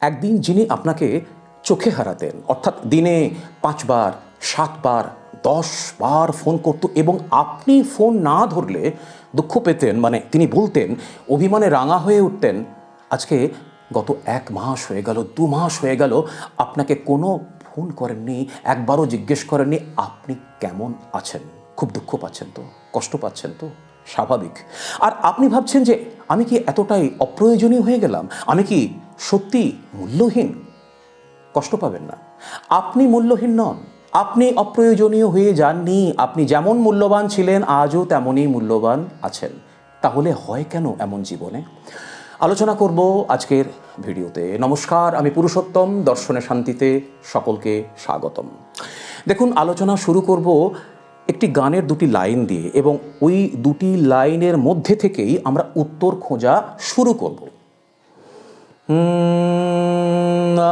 একদিন যিনি আপনাকে চোখে হারাতেন, অর্থাৎ দিনে 5 বার 7 বার 10 বার ফোন করতো এবং আপনি ফোন না ধরলে দুঃখ পেতেন, মানে তিনি বলতেন, অভিমানে রাঙা হয়ে উঠতেন, আজকে গত 1 মাস হয়ে গেল, 2 মাস হয়ে গেল আপনাকে কোনো ফোন করেননি, একবারও জিজ্ঞেস করেননি আপনি কেমন আছেন। খুব দুঃখ পাচ্ছেন তো, কষ্ট পাচ্ছেন তো, স্বাভাবিক। আর আপনি ভাবছেন যে আমি কি এতটাই অপ্রয়োজনীয় হয়ে গেলাম, আমি কি সত্যি মূল্যহীন? কষ্ট পাবেন না, আপনি মূল্যহীন নন, আপনি অপ্রয়োজনীয় হয়ে যাননি। আপনি যেমন মূল্যবান ছিলেন আজও তেমনই মূল্যবান আছেন। তাহলে হয় কেন এমন জীবনে? আলোচনা করব আজকের ভিডিওতে। নমস্কার, আমি পুরুষোত্তম, দর্শনে শান্তিতে সকলকে স্বাগতম। দেখুন, আলোচনা শুরু করব একটি গানের 2টি লাইন দিয়ে, এবং ওই 2টি লাইনের মধ্যে থেকেই আমরা উত্তর খোঁজা শুরু করব।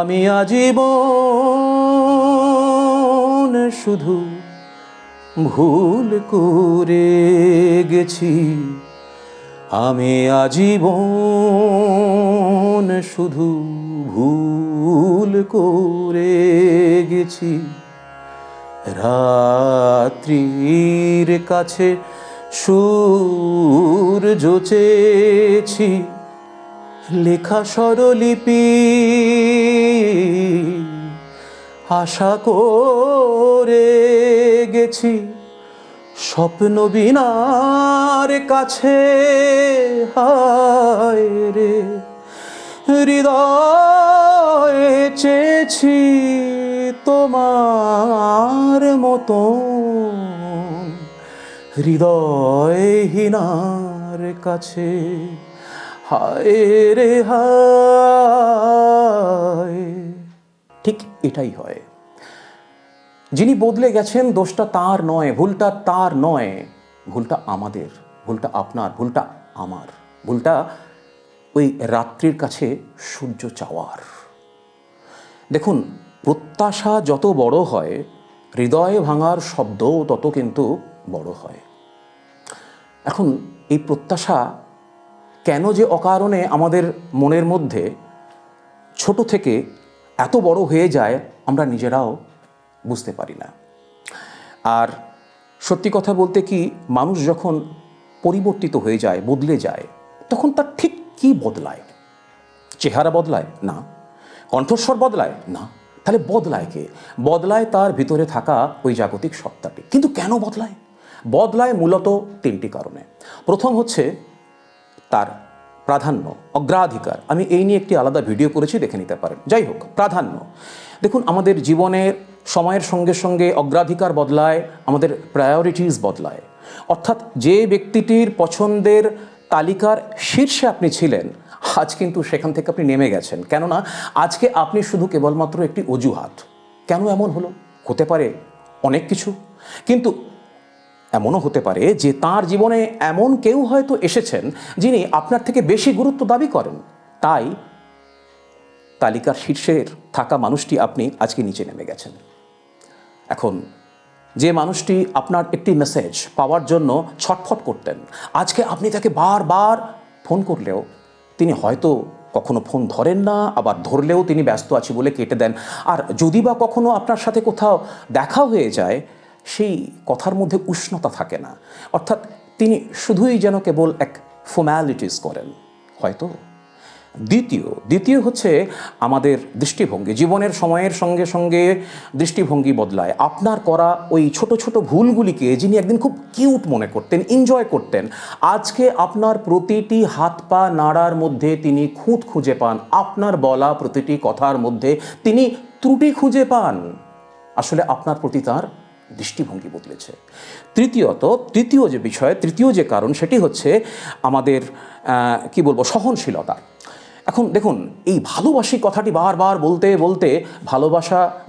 আমি আজীবন শুধু ভুল করে গেছি, আমি আজীবন শুধু ভুল করে গেছি। রাত্রির কাছে সূর্য চেয়েছি, লেখা স্বরলিপি আশা করে গেছি। স্বপ্ন বিনার কাছে হায় রে, হৃদয়ে চেয়েছি তোমার মতন, হৃদয়হীনার কাছে হায় রে হায়। ঠিক এটাই হয়। যিনি বদলে গেছেন দোষটা তার নয়, ভুলটা তার নয়, ভুলটা আমাদের, ভুলটা আপনার, ভুলটা আমার, ভুলটা ওই রাত্রির কাছে সূর্য চাওয়ার। দেখুন, প্রত্যাশা যত বড় হয়, হৃদয়ে ভাঙার শব্দও তত কিন্তু বড় হয়। এখন এই প্রত্যাশা কেন যে অকারণে আমাদের মনের মধ্যে ছোট থেকে এত বড় হয়ে যায় আমরা নিজেরাও বুঝতে পারি না। আর সত্যি কথা বলতে কি, মানুষ যখন পরিবর্তিত হয়ে যায়, বদলে যায়, তখন তার ঠিক কি বদলায়? চেহারা বদলায় না, কণ্ঠস্বর বদলায় না, তাহলে বদলায় কে? বদলায় তার ভিতরে থাকা ওই জাগতিক সত্তাটি। কিন্তু কেন বদলায়? বদলায় মূলত 3টি কারণে। প্রথম হচ্ছে তার প্রাধান্য, অগ্রাধিকার। আমি এই নিয়ে একটি আলাদা ভিডিও করেছি, দেখে নিতে পারেন। যাই হোক, প্রাধান্য। দেখুন, আমাদের জীবনের সময়ের সঙ্গে সঙ্গে অগ্রাধিকার বদলায়, আমাদের প্রায়োরিটিস বদলায়। অর্থাৎ যে ব্যক্তিটির পছন্দের তালিকার শীর্ষে আপনি ছিলেন, আজ কিন্তু সেখান থেকে আপনি নেমে গেছেন। কেননা আজকে আপনি শুধু কেবলমাত্র একটি অজুহাত। কেন এমন হলো? হতে পারে অনেক কিছু, কিন্তু এমনও হতে পারে যে তার জীবনে এমন কেউ হয়তো এসেছেন যিনি আপনার থেকে বেশি গুরুত্ব দাবি করেন, তাই তালিকার শীর্ষের থাকা মানুষটি আপনি আজকে নিচে নেমে গেছেন। এখন যে মানুষটি আপনার একটি মেসেজ পাওয়ার জন্য ছটফট করতেন, আজকে আপনি তাকে বারবার ফোন করলেও তিনি হয়তো কখনো ফোন ধরেন না, আবার ধরলেও তিনি ব্যস্ত আছি বলে কেটে দেন। আর যদি বা কখনো আপনার সাথে কোথাও দেখা হয়ে যায়, সেই কথার মধ্যে উষ্ণতা থাকে না। অর্থাৎ তিনি শুধুই যেন কেবল এক ফর্ম্যালিটিস করেন হয়তো। দ্বিতীয় হচ্ছে আমাদের দৃষ্টিভঙ্গি। জীবনের সময়ের সঙ্গে সঙ্গে দৃষ্টিভঙ্গি বদলায়। আপনার করা ওই ছোট ছোট ভুলগুলিকে যিনি একদিন খুব কিউট মনে করতেন, এনজয় করতেন, আজকে আপনার প্রতিটি হাত পা নাড়ার মধ্যে তিনি খুঁত খুঁজে পান। আপনার বলা প্রতিটি কথার মধ্যে তিনি ত্রুটি খুঁজে পান। আসলে আপনার প্রতি তার দৃষ্টিভঙ্গি বদলেছে। তৃতীয় যে বিষয়, তৃতীয় যে কারণ, সেটি হচ্ছে আমাদের সহনশীলতা। এখন দেখুন, এই ভালোবাসি কথাটি বারবার বলতে বলতে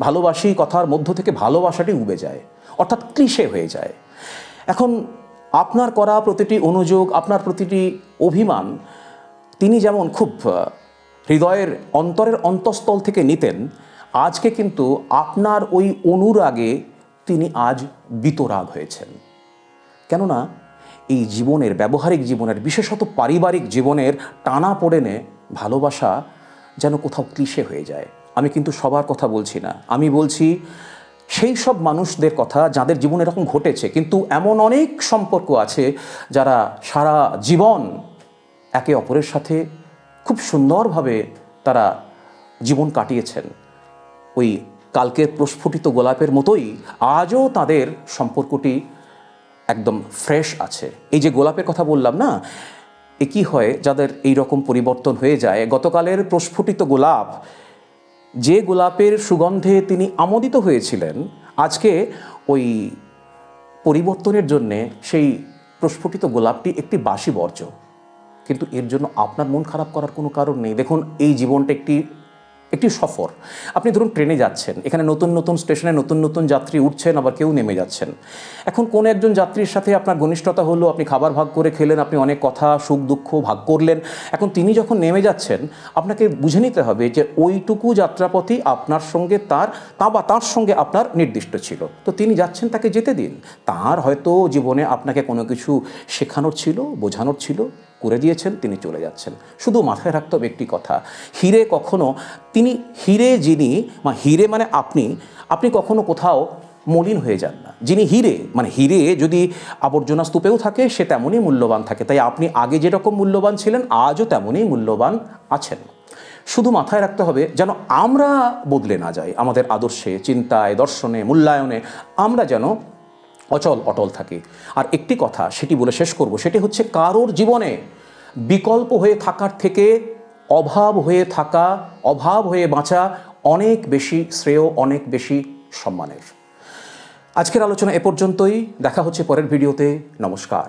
ভালোবাসি কথার মধ্য থেকে ভালোবাসাটি উবে যায়, অর্থাৎ ক্লিশে হয়ে যায়। এখন আপনার করা প্রতিটি অনুযোগ, আপনার প্রতিটি অভিমান তিনি যেমন খুব হৃদয়ের অন্তরের অন্তঃস্থল থেকে নিতেন, আজকে কিন্তু আপনার ওই অনুরাগে তিনি আজ বিতরাগ হয়েছেন। কেননা এই জীবনের, ব্যবহারিক জীবনের, বিশেষত পারিবারিক জীবনের টানাপোড়েনে ভালোবাসা যেন কোথাও ক্লিশে হয়ে যায়। আমি কিন্তু সবার কথা বলছি না, আমি বলছি সেই সব মানুষদের কথা যাদের জীবনে এরকম ঘটেছে, কিন্তু এমন অনেক সম্পর্ক আছে যারা সারা জীবন একে অপরের সাথে খুব সুন্দরভাবে তারা জীবন কাটিয়েছেন। ওই কালকের প্রস্ফুটিত গোলাপের মতোই আজও তাদের সম্পর্কটি একদম ফ্রেশ আছে। এই যে গোলাপের কথা বললাম না, এ কি হয় যাদের এই রকম পরিবর্তন হয়ে যায়। গতকালের প্রস্ফুটিত গোলাপ, যে গোলাপের সুগন্ধে তিনি আমোদিত হয়েছিলেন, আজকে ওই পরিবর্তনের জন্যে সেই প্রস্ফুটিত গোলাপটি একটি বাসি বর্জ্য। কিন্তু এর জন্য আপনার মন খারাপ করার কোনো কারণ নেই। দেখুন, এই জীবনটা একটি সফর। আপনি ধরুন ট্রেনে যাচ্ছেন, এখানে নতুন নতুন স্টেশনে নতুন নতুন যাত্রী উঠছেন, আবার কেউ নেমে যাচ্ছেন। এখন কোনো একজন যাত্রীর সাথে আপনার ঘনিষ্ঠতা হলো, আপনি খাবার ভাগ করে খেলেন, আপনি অনেক কথা সুখ দুঃখ ভাগ করলেন। এখন তিনি যখন নেমে যাচ্ছেন, আপনাকে বুঝে নিতে হবে যে ওইটুকু যাত্রাপথই আপনার সঙ্গে তার সঙ্গে আপনার নির্দিষ্ট ছিল। তো তিনি যাচ্ছেন, তাকে যেতে দিন। তার হয়তো জীবনে আপনাকে কোনো কিছু শেখানোর ছিল, বোঝানোর ছিল, করে দিয়েছেন, তিনি চলে যাচ্ছেন। শুধু মাথায় রাখতে হবে একটি কথা, হিরে কখনো হিরে মানে আপনি কখনো কোথাও মলিন হয়ে যান না। যিনি হিরে যদি আবর্জনা স্তূপেও থাকে, সে তেমনই মূল্যবান থাকে। তাই আপনি আগে যেরকম মূল্যবান ছিলেন, আজও তেমনই মূল্যবান আছেন। শুধু মাথায় রাখতে হবে যেন আমরা বদলে না যাই, আমাদের আদর্শে, চিন্তায়, দর্শনে, মূল্যায়নে আমরা যেন অটল থাকি। আর একটি কথা সেটি বলে শেষ করব, সেটি হচ্ছে কারোর জীবনে বিকল্প হয়ে থাকার থেকে অভাব হয়ে বাঁচা অনেক বেশি শ্রেয়, অনেক বেশি সম্মানের। আজকের আলোচনা এ পর্যন্তই। দেখা হচ্ছে পরের ভিডিওতে। নমস্কার।